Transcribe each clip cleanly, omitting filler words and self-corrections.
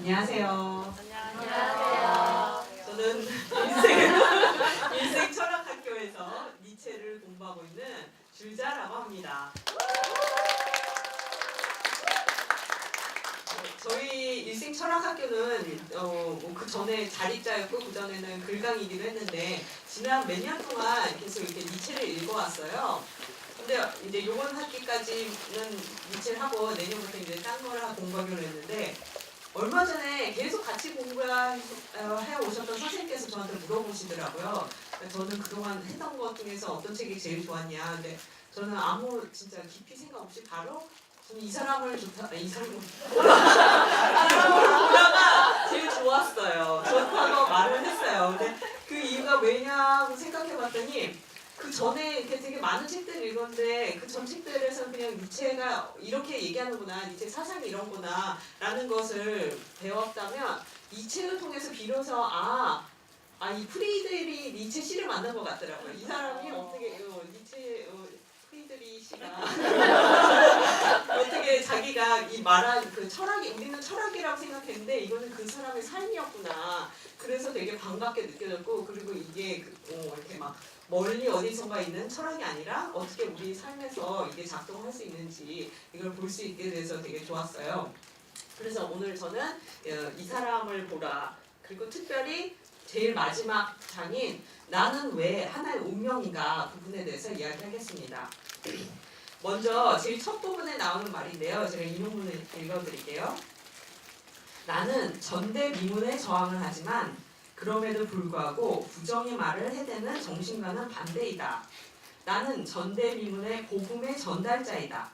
안녕하세요. 안녕하세요. 저는 일생 철학학교에서 니체를 공부하고 있는 줄자라고 합니다. 저희 일생 철학학교는 그 전에 자립자였고 그 전에는 글강이기도 했는데 지난 몇 년 동안 계속 이렇게 니체를 읽어왔어요. 근데 이제 요번 학기까지는 니체를 하고 내년부터 이제 딴 거를 공부하기로 했는데 얼마 전에 계속 같이 공부해 오셨던 선생님께서 저한테 물어보시더라고요. 저는 그동안 했던 것 중에서 어떤 책이 제일 좋았냐. 근데 저는 아무 진짜 깊이 생각 없이 바로 저는 이 사람을 보다가 제일 좋았어요. 좋다고 말을 했어요. 근데 그 이유가 왜냐고 생각해봤더니 그 전에 이렇게 되게 많은 책들을 읽었는데 그 전 책들에서는 그냥 니체가 이렇게 얘기하는구나, 니체 사상이 이런구나 라는 것을 배웠다면 이 책을 통해서 비로소 이 프리드리 니체 씨를 만난 것 같더라고요. 이 사람이 어떻게 니체 프리드리 씨가 어떻게 자기가 이 말한 그 철학이 우리는 철학이라고 생각했는데 이거는 그 사람의 삶이었구나. 그래서 되게 반갑게 느껴졌고 그리고 이게 이렇게 막 멀리 어디선가 있는 철학이 아니라 어떻게 우리 삶에서 이게 작동할 수 있는지 이걸 볼 수 있게 돼서 되게 좋았어요. 그래서 오늘 저는 이 사람을 보라 그리고 특별히 제일 마지막 장인 나는 왜 하나의 운명인가 부분에 대해서 이야기하겠습니다. 먼저 제일 첫 부분에 나오는 말인데요. 제가 인용문을 읽어드릴게요. 나는 전대미문에 저항을 하지만 그럼에도 불구하고 부정의 말을 해대는 정신과는 반대이다. 나는 전대미문의 복음의 전달자이다.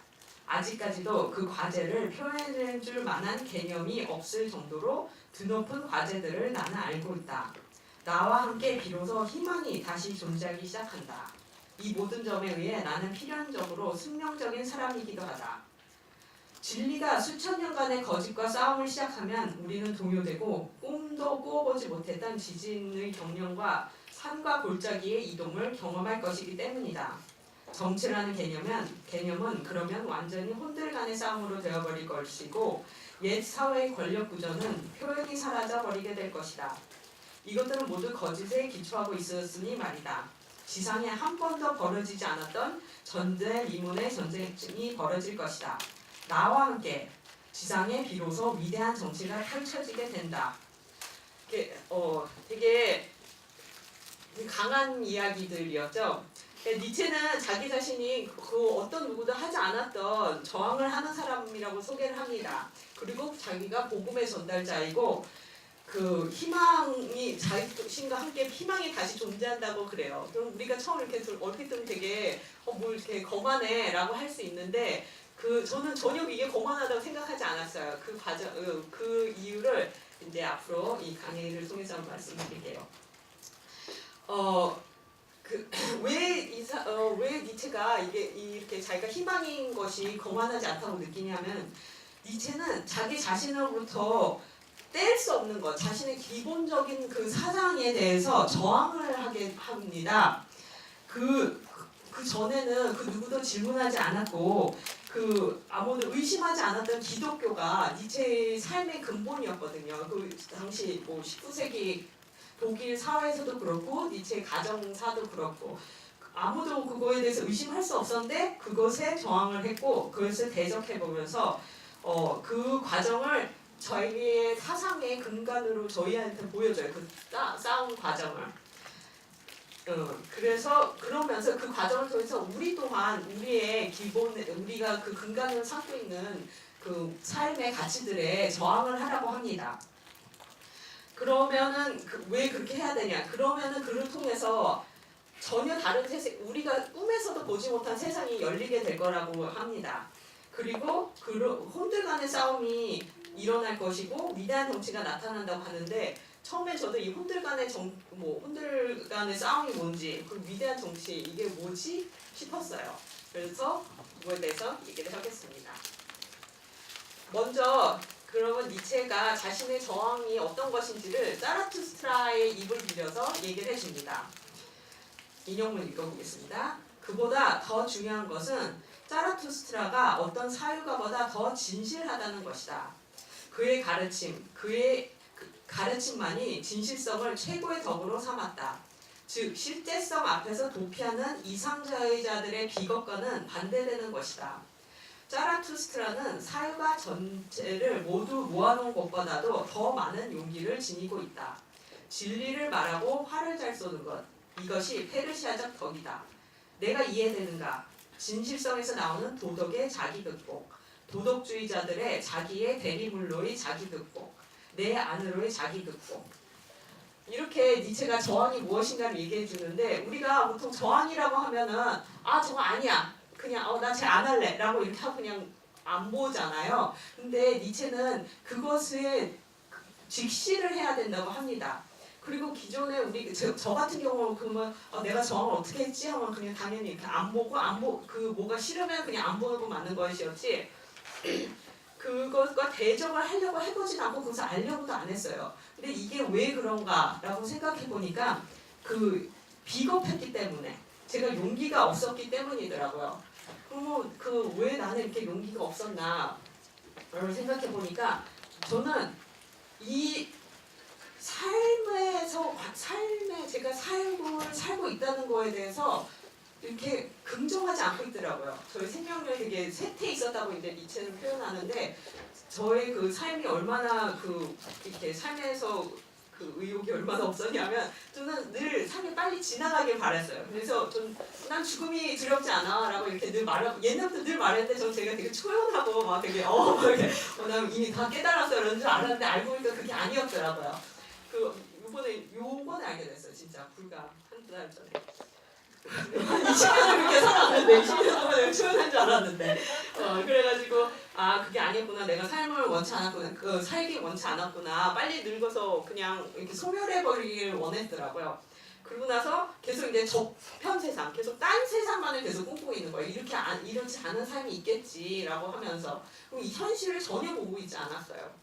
아직까지도 그 과제를 표현해 줄 만한 개념이 없을 정도로 드높은 과제들을 나는 알고 있다. 나와 함께 비로소 희망이 다시 존재하기 시작한다. 이 모든 점에 의해 나는 필연적으로 숙명적인 사람이기도 하다. 진리가 수천 년간의 거짓과 싸움을 시작하면 우리는 동요되고 꿈도 꾸어보지 못했던 지진의 경련과 산과 골짜기의 이동을 경험할 것이기 때문이다. 정치라는 개념은 그러면 완전히 혼들간의 싸움으로 되어버릴 것이고 옛 사회의 권력 구조는 표현이 사라져버리게 될 것이다. 이것들은 모두 거짓에 기초하고 있었으니 말이다. 지상에 한 번도 벌어지지 않았던 전대미문의 전쟁이 벌어질 것이다. 나와 함께 지상에 비로소 위대한 정치가 펼쳐지게 된다. 되게 강한 이야기들이었죠. 니체는 자기 자신이 그 어떤 누구도 하지 않았던 저항을 하는 사람이라고 소개를 합니다. 그리고 자기가 복음의 전달자이고 그 희망이 자신과 함께 희망이 다시 존재한다고 그래요. 그럼 우리가 처음 이렇게 얼핏 들으면 되게 뭘 이렇게 거만해라고 할 수 있는데 저는 전혀 이게 거만하다고 생각하지 않았어요. 그 과정 그 이유를 이제 앞으로 이 강의를 통해서 말씀드릴게요. 왜 니체가 이렇게 자기가 희망인 것이 거만하지 않다고 느끼냐면 니체는 자기 자신으로부터 뗄 수 없는 것, 자신의 기본적인 그 사상에 대해서 저항을 하게 합니다. 그 전에는 그 누구도 질문하지 않았고 아무도 의심하지 않았던 기독교가 니체의 삶의 근본이었거든요. 그 당시 19세기 독일 사회에서도 그렇고 니체의 가정사도 그렇고 아무도 그거에 대해서 의심할 수 없었는데 그것에 저항을 했고 그것을 대적해보면서 그 과정을 저희의 사상의 근간으로 저희한테 보여줘요. 그 싸움 과정을. 그러면서 그 과정을 통해서 우리 또한 우리가 그 근간을 삼고 있는 그 삶의 가치들에 저항을 하라고 합니다. 그러면은 왜 그렇게 해야 되냐? 그러면은 그를 통해서 전혀 다른 세상, 우리가 꿈에서도 보지 못한 세상이 열리게 될 거라고 합니다. 그리고 혼들간의 싸움이 일어날 것이고 위대한 정치가 나타난다고 하는데 처음에 저도 이 혼들간의 싸움이 뭔지 그 위대한 정치 이게 뭐지 싶었어요. 그래서 그거에 대해서 얘기를 하겠습니다. 먼저 그러면 니체가 자신의 저항이 어떤 것인지를 자라투스트라의 입을 빌려서 얘기를 해줍니다. 인용문 읽어보겠습니다. 그보다 더 중요한 것은 자라투스트라가 어떤 사유가보다 더 진실하다는 것이다. 그의 가르침, 그의 가르침만이 진실성을 최고의 덕으로 삼았다. 즉 실제성 앞에서 도피하는 이상자의자들의 비겁과는 반대되는 것이다. 자라투스트라는 사유가 전체를 모두 모아놓은 것보다도 더 많은 용기를 지니고 있다. 진리를 말하고 화를 잘 쏘는 것, 이것이 페르시아적 덕이다. 내가 이해되는가? 진실성에서 나오는 도덕의 자기극복, 도덕주의자들의 자기의 대리물로의 자기극복, 내 안으로의 자기극복. 이렇게 니체가 저항이 무엇인가를 얘기해 주는데, 우리가 보통 저항이라고 하면은 저거 아니야, 그냥 나 쟤 안 할래 라고 이렇게 하고 그냥 안 보잖아요. 근데 니체는 그것에 직시를 해야 된다고 합니다. 그리고 기존에 저 같은 경우 그러면 내가 저항을 어떻게 했지 하면 그냥 당연히 이렇게 안 보고 그 뭐가 싫으면 그냥 안 보고 마는 것이었지, 그것과 대적을 하려고 해보진 않고 그것을 알려고도 안 했어요. 근데 이게 왜 그런가라고 생각해 보니까 그 비겁했기 때문에, 제가 용기가 없었기 때문이더라고요. 그러면 왜 나는 이렇게 용기가 없었나 라고 생각해 보니까, 저는 이 삶에 제가 살고 있다는 거에 대해서 이렇게 긍정하지 않고 있더라고요. 저희 생명력이 되게 쇠퇴 있었다고 이제 니체는 표현하는데, 저의 그 삶이 얼마나 이렇게 삶에서 그 의욕이 얼마나 없었냐면, 저는 늘 삶이 빨리 지나가길 바랬어요. 그래서 난 죽음이 두렵지 않아라고 이렇게 늘 옛날부터 늘 말했는데, 저는 제가 되게 초연하고 막 되게 난 이미 다 깨달았어 이런 줄 알았는데, 알고 보니까 그게 아니었더라고요. 요번에 알게 됐어요. 진짜 불과 한두 달 전에. 20년 그렇게 살았는데, 20년 동안 내가 초연한 줄 알았는데, 그래가지고 그게 아니었구나, 내가 삶을 원치 않았구나, 살기 원치 않았구나, 빨리 늙어서 그냥 이렇게 소멸해버리길 원했더라고요. 그러고 나서 계속 이제 저편 세상, 계속 딴 세상만을 계속 꿈꾸고 있는 거예요. 이렇지 않은 삶이 있겠지라고 하면서, 그럼 이 현실을 전혀 보고 있지 않았어요.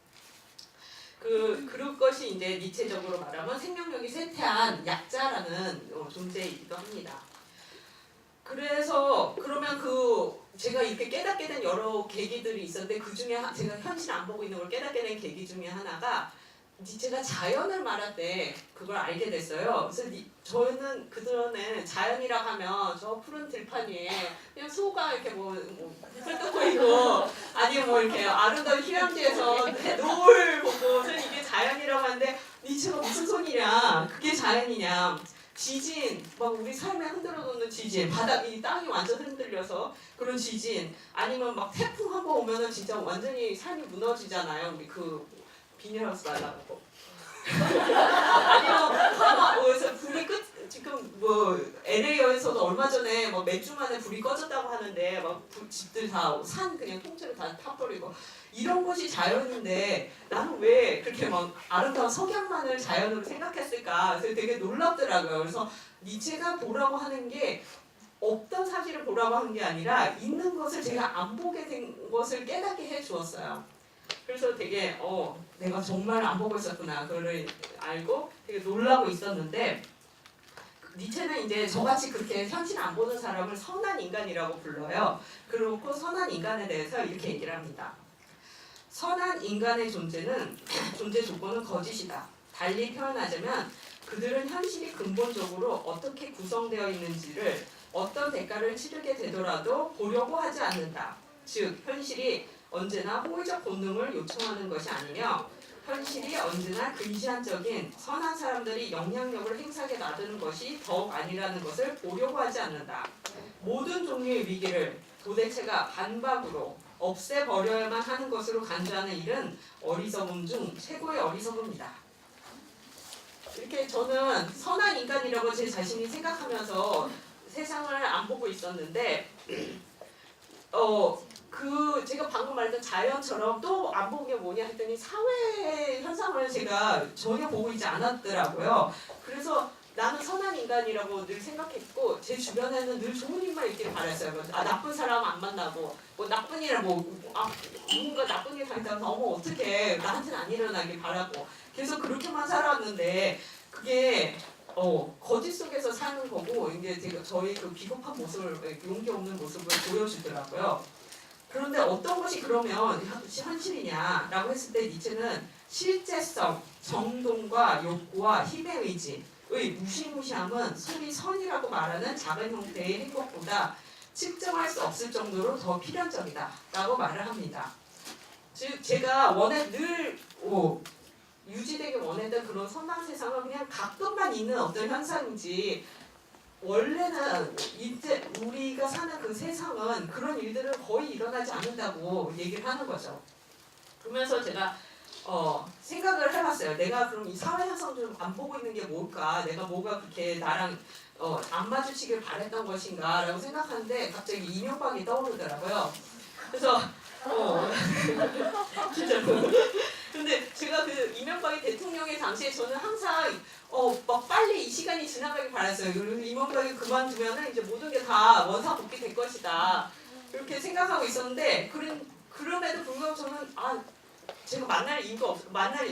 그럴 것이 이제 니체적으로 말하면 생명력이 쇠퇴한 약자라는 존재이기도 합니다. 그래서 그러면 제가 이렇게 깨닫게 된 여러 계기들이 있었는데, 그 중에 제가 현실 안 보고 있는 걸 깨닫게 된 계기 중에 하나가, 니체가 자연을 말할 때 그걸 알게 됐어요. 그래서 저는 그전에 자연이라고 하면 저 푸른 들판 위에 그냥 소가 이렇게 풀 뜯고 있고, 아니면 이렇게 아름다운 휴양지에서 노을 보고, 저는 이게 자연이라고 하는데, 니체가 무슨 소리냐, 그게 자연이냐, 지진, 우리 삶에 흔들어 놓는 지진, 이 땅이 완전 흔들려서 그런 지진, 아니면 태풍 한번 오면은 진짜 완전히 삶이 무너지잖아요. 우리 비닐하우스 날라가고. 아니면 어디서 불이 지금 LA에서도 얼마 전에 몇 주 만에 불이 꺼졌다고 하는데, 집들 다 그냥 통째로 다 타버리고, 이런 것이 자연인데 나는 왜 그렇게 아름다운 석양만을 자연으로 생각했을까? 그래서 되게 놀랍더라고요. 그래서 니체가 보라고 하는 게 없던 사실을 보라고 하는 게 아니라, 있는 것을 제가 안 보게 된 것을 깨닫게 해 주었어요. 그래서 되게 내가 정말 안 보고 있었구나, 그거를 알고 되게 놀라고 있었는데, 니체는 이제 저같이 그렇게 현실 안 보는 사람을 선한 인간이라고 불러요. 그리고 선한 인간에 대해서 이렇게 얘기를 합니다. 선한 인간의 존재 조건은 거짓이다. 달리 표현하자면, 그들은 현실이 근본적으로 어떻게 구성되어 있는지를 어떤 대가를 치르게 되더라도 보려고 하지 않는다. 즉 현실이 언제나 호의적 본능을 요청하는 것이 아니며, 현실이 언제나 근시안적인 선한 사람들이 영향력을 행사하게 놔두는 것이 더욱 아니라는 것을 보려고 하지 않는다. 모든 종류의 위기를 도대체가 반박으로 없애버려야만 하는 것으로 간주하는 일은 어리석음 중 최고의 어리석음이다. 이렇게 저는 선한 인간이라고 제 자신이 생각하면서 세상을 안 보고 있었는데, 제가 방금 말했던 자연처럼 또 안 본 게 뭐냐 했더니, 사회 현상을 제가 전혀 보고 있지 않았더라고요. 그래서 나는 선한 인간이라고 늘 생각했고, 제 주변에는 늘 좋은 일만 있기를 바랐어요. 나쁜 사람 안 만나고, 나쁜 일, 누군가 나쁜 일 당했다면 어떡해, 나한테는 안 일어나길 바라고, 계속 그렇게만 살았는데, 그게 거짓 속에서 사는 거고, 이제 저희 비겁한 모습을, 용기 없는 모습을 보여주더라고요. 그런데 어떤 것이 그러면 현실이냐라고 했을 때 니체는 실제성, 정동과 욕구와 힘의 의지의 무시무시함은 소위 선이라고 말하는 작은 형태의 행복보다 측정할 수 없을 정도로 더 필연적이다 라고 말을 합니다. 즉 제가 늘 유지되게 원했던 그런 선한 세상은 그냥 가끔만 있는 어떤 현상이지 원래는 이제 우리가 사는 그 세상은 그런 일들은 거의 일어나지 않는다고 얘기를 하는 거죠. 그러면서 제가 생각을 해봤어요. 내가 그럼 이 사회 현상 좀 안 보고 있는 게 뭘까? 내가 뭐가 그렇게 나랑 안 마주치길 바랬던 것인가? 라고 생각하는데 갑자기 이명박이 떠오르더라고요. 그래서 진짜로. 근데 제가 그 이명박이 대통령의 당시에 저는 항상 막 빨리 이 시간이 지나가길 바랐어요. 그리고 이명박이 그만두면은 이제 모든 게 다 원사복귀 될 것이다. 이렇게 생각하고 있었는데 그럼에도 불구하고 저는 제가 만날 이유가 만날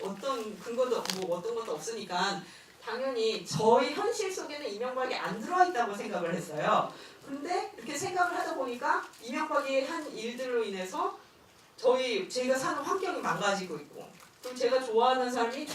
어떤 근거도 어떤 것도 없으니까 당연히 저희 현실 속에는 이명박이 안 들어와 있다고 생각을 했어요. 근데 이렇게 생각을 하다 보니까 이명박이 한 일들로 인해서 제가 사는 환경이 망가지고 있고, 그리고 제가 좋아하는 사람이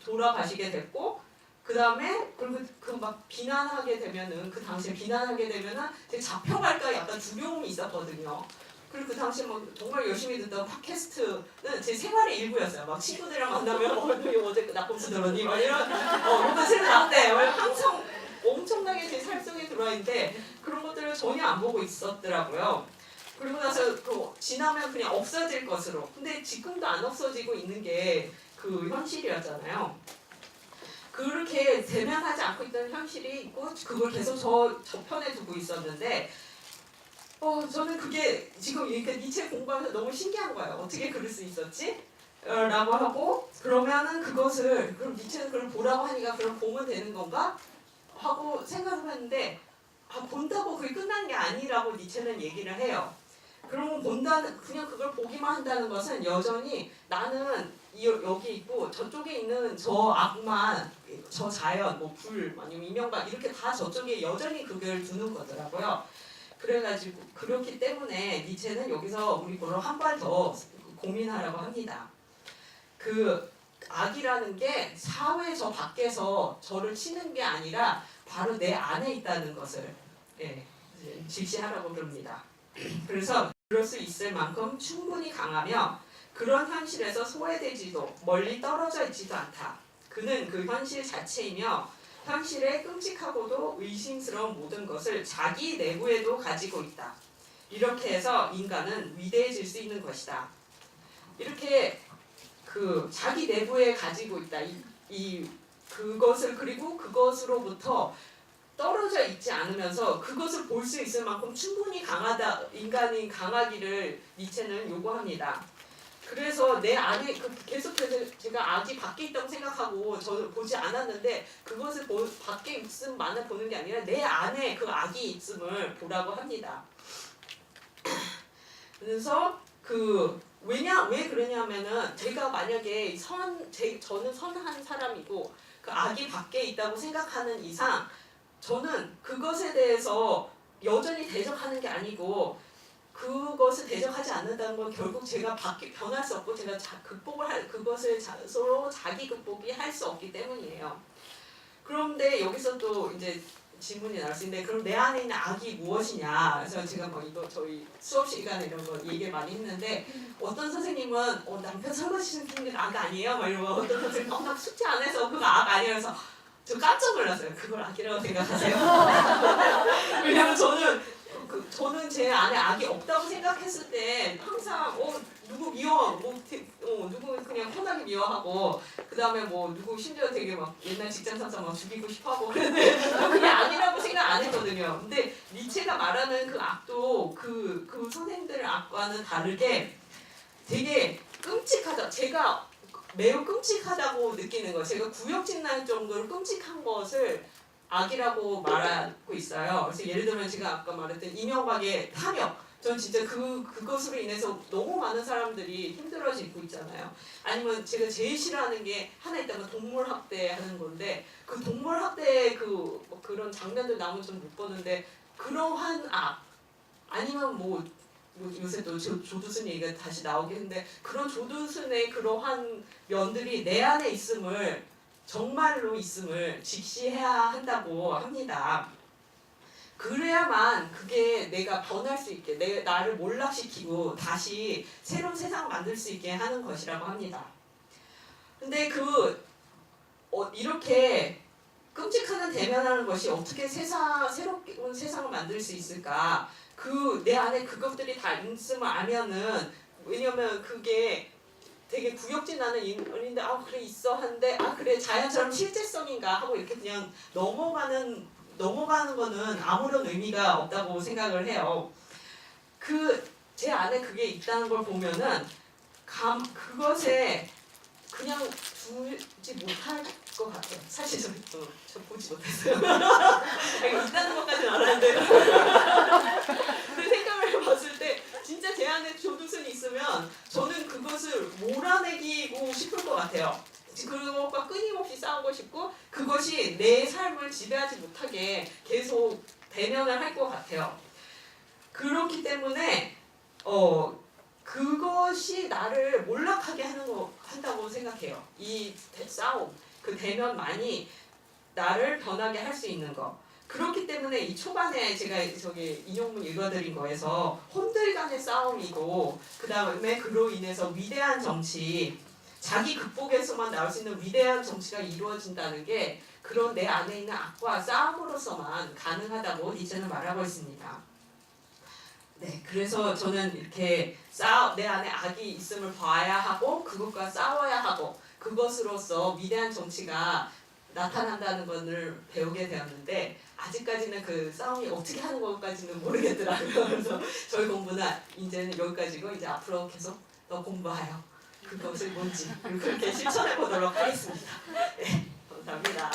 돌아가시게 됐고, 그 다음에 그리고 그 막 비난하게 되면은 그 당시에 비난하게 되면은 제가 잡혀갈까 약간 두려움이 있었거든요. 그리고 그 당시에 뭐 정말 열심히 듣던 팟캐스트는 제 생활의 일부였어요. 막 친구들이랑 만나면 너 어제 낙곰수 들었니? 막 이런 이번 새로 나왔대. 항상 엄청나게 제 살 속에 들어와 있는데 그런 것들을 전혀 안 보고 있었더라고요. 그리고 나서 지나면 그냥 없어질 것으로. 근데 지금도 안 없어지고 있는 게 그 현실이었잖아요. 그렇게 대면하지 않고 있던 현실이 있고 그걸 계속 저 편에 두고 있었는데 저는 그게 지금 이렇게 니체 공부하면서 너무 신기한 거예요. 어떻게 그럴 수 있었지? 라고 하고 그러면은 그럼 니체는 그걸 보라고 하니까 그럼 보면 되는 건가? 하고 생각을 했는데 본다고 그게 끝난 게 아니라고 니체는 얘기를 해요. 그러면 그냥 그걸 보기만 한다는 것은 여전히 나는 여기 있고 저쪽에 있는 저 악마, 저 자연, 불, 아니면 이명박 이렇게 다 저쪽에 여전히 그걸 두는 거더라고요. 그래가지고 그렇기 때문에 니체는 여기서 우리 보러 한 번 더 고민하라고 합니다. 그 악이라는 게 사회 저 밖에서 저를 치는 게 아니라 바로 내 안에 있다는 것을 직시하라고 그럽니다. 그래서 그럴 수 있을 만큼 충분히 강하며 그런 현실에서 소외되지도 멀리 떨어져 있지도 않다. 그는 그 현실 자체이며 현실의 끔찍하고도 의심스러운 모든 것을 자기 내부에도 가지고 있다. 이렇게 해서 인간은 위대해질 수 있는 것이다. 이렇게 자기 내부에 가지고 있다. 그것을 그리고 그것으로부터 떨어져 있지 않으면서 그것을 볼 수 있을 만큼 충분히 인간이 강하기를 니체는 요구합니다. 그래서 내 안에 계속해서 제가 악이 밖에 있다고 생각하고 저는 보지 않았는데 그것을 밖에 있음만을 보는 게 아니라 내 안에 그 악이 있음을 보라고 합니다. 그래서 왜 그러냐면은 제가 만약에 저는 선한 사람이고 그 악이 밖에 있다고 생각하는 이상 저는 그것에 대해서 여전히 대적하는 게 아니고 그것을 대적하지 않는다는 건 결국 제가 변할 수 없고 제가 그것을 서로 자기 극복이 할 수 없기 때문이에요. 그런데 여기서 또 이제 질문이 나올 수 있는데 그럼 내 안에 있는 악이 무엇이냐? 그래서 제가 이거 저희 수업 시간에 이런 거 얘기를 많이 했는데 어떤 선생님은 남편 설거지 시키는 게 악 아니에요? 막 이러고 어떤 선생님은 나 숙제 안 해서 그거 악 아니에요? 그래서 저 깜짝 놀랐어요. 그걸 악이라고 생각하세요? 왜냐면 저는 제 안에 악이 없다고 생각했을 때 항상 누구 미워, 누구 그냥 편하게 미워하고 그 다음에 누구 심지어 되게 막 옛날 직장 상사 막 죽이고 싶어하고 그런데 그게 아니라고 생각 안 했거든요. 근데 니체가 말하는 그 악도 그 선생님들의 악과는 다르게 되게 끔찍하다. 제가 매우 끔찍하다고 느끼는 거. 제가 구역질 날 정도로 끔찍한 것을 악이라고 말하고 있어요. 그래서 예를 들면 제가 아까 말했던 이명박의 탐욕. 전 진짜 그것으로 인해서 너무 많은 사람들이 힘들어지고 있잖아요. 아니면 제가 제일 싫어하는 게 하나 있다면 동물 학대하는 건데 그 동물 학대 그런 장면들 나오면 좀 못 보는데 그러한 악 아니면 뭐 요새 또 조두순 얘기가 다시 나오긴 했는데 그런 조두순의 그러한 면들이 내 안에 있음을 정말로 있음을 직시해야 한다고 합니다. 그래야만 그게 내가 변할 수 있게 나를 몰락시키고 다시 새로운 세상 만들 수 있게 하는 것이라고 합니다. 근데 이렇게 끔찍한 대면하는 것이 어떻게 새로운 세상을 만들 수 있을까? 내 안에 그것들이 다 있음을 알면은, 왜냐면 그게 되게 구역질 나는 인물인데 그래 있어 하는데 그래 자연처럼 실제성인가 하고 이렇게 그냥 넘어가는 거는 아무런 의미가 없다고 생각을 해요. 제 안에 그게 있다는 걸 보면은 그것에 그냥 두지 못할 것 같아요. 사실 저 보지 못했어요. 있다는 것까지는 알았는데 그 생각을 해봤을 때 진짜 제 안에 조두순이 있으면 저는 그것을 몰아내기고 싶을 것 같아요. 그것과 끊임없이 싸우고 싶고 그것이 내 삶을 지배하지 못하게 계속 대면을 할 것 같아요. 그렇기 때문에 그것이 나를 몰락하게 한다고 생각해요. 이 싸움, 그 대면만이 나를 변하게 할 수 있는 거. 그렇기 때문에 이 초반에 제가 인용문 읽어드린 거에서 혼들 간의 싸움이고 그 다음에 그로 인해서 위대한 정치, 자기 극복에서만 나올 수 있는 위대한 정치가 이루어진다는 게 그런 내 안에 있는 악과 싸움으로서만 가능하다고 니체는 말하고 있습니다. 네, 그래서 저는 이렇게 내 안에 악이 있음을 봐야 하고 그것과 싸워야 하고 그것으로서 위대한 정치가 나타난다는 것을 배우게 되었는데 아직까지는 그 싸움이 어떻게 하는 것까지는 모르겠더라고요. 그래서 저희 공부는 이제는 여기까지고 이제 앞으로 계속 더 공부하여 그것을 뭔지 그렇게 실천해 보도록 하겠습니다. 네, 감사합니다.